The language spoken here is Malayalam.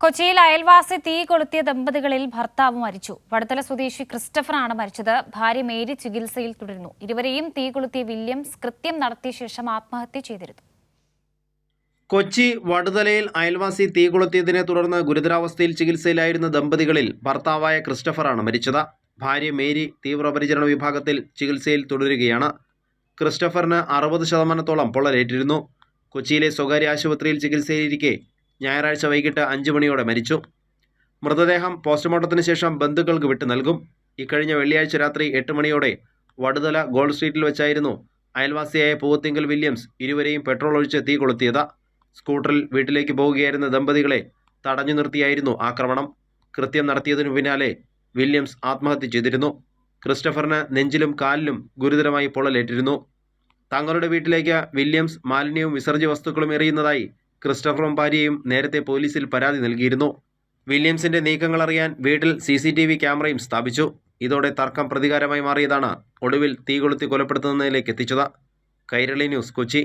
കൊച്ചിയിൽ അയൽവാസി തീ കൊളുത്തിയ ദമ്പതികളിൽ ഭർത്താവ് മരിച്ചു. വടുതല സ്വദേശി ക്രിസ്റ്റഫറാണ് മരിച്ചത്. ഭാര്യ മേരി ചികിത്സയിൽ തുടരുന്നു. ഇരുവരെയും തീ കൊളുത്തിയ വില്യംസ് കൃത്യം നടത്തിയ ശേഷം ആത്മഹത്യ ചെയ്തിരുന്നു. കൊച്ചി വടുതലയിൽ അയൽവാസി തീ കൊളുത്തിയതിനെ തുടർന്ന് ഗുരുതരാവസ്ഥയിൽ ചികിത്സയിലായിരുന്ന ദമ്പതികളിൽ ഭർത്താവായ ക്രിസ്റ്റഫറാണ് മരിച്ചത്. ഭാര്യ മേരി തീവ്രപരിചരണ വിഭാഗത്തിൽ ചികിത്സയിൽ തുടരുകയാണ്. ക്രിസ്റ്റഫറിന് 60% പൊള്ളലേറ്റിരുന്നു. കൊച്ചിയിലെ സ്വകാര്യ ആശുപത്രിയിൽ ചികിത്സയിലിരിക്കെ ഞായറാഴ്ച വൈകിട്ട് 5 മണിയോടെ മരിച്ചു. മൃതദേഹം പോസ്റ്റ്മോർട്ടത്തിന് ശേഷം ബന്ധുക്കൾക്ക് വിട്ടു നൽകും. ഇക്കഴിഞ്ഞ വെള്ളിയാഴ്ച രാത്രി 8 മണിയോടെ വടുതല ഗോൾഡ് സ്ട്രീറ്റിൽ വെച്ചായിരുന്നു അയൽവാസിയായ പൂവത്തിങ്കൽ വില്യംസ് ഇരുവരെയും പെട്രോൾ ഒഴിച്ച് തീ കൊളുത്തിയത്. സ്കൂട്ടറിൽ വീട്ടിലേക്ക് പോവുകയായിരുന്ന ദമ്പതികളെ തടഞ്ഞു നിർത്തിയായിരുന്നു ആക്രമണം. കൃത്യം നടത്തിയതിനു പിന്നാലെ വില്യംസ് ആത്മഹത്യ ചെയ്തിരുന്നു. ക്രിസ്റ്റഫറിന് നെഞ്ചിലും കാലിലും ഗുരുതരമായി പൊള്ളലേറ്റിരുന്നു. തങ്ങളുടെ വീട്ടിലേക്ക് വില്യംസ് മാലിന്യവും വിസർജ്യ വസ്തുക്കളും എറിയുന്നതായി ക്രിസ്റ്റഫറും ഭാര്യയും നേരത്തെ പോലീസിൽ പരാതി നൽകിയിരുന്നു. വില്യംസിന്റെ നീക്കങ്ങൾ അറിയാൻ വീട്ടിൽ CCTV ക്യാമറയും സ്ഥാപിച്ചു. ഇതോടെ തർക്കം പ്രതികാരമായി മാറിയതാണ് ഒടുവിൽ തീ കൊളുത്തി കൊലപ്പെടുത്തുന്നതിലേക്ക് എത്തിച്ചത്. കൈരളി ന്യൂസ്, കൊച്ചി.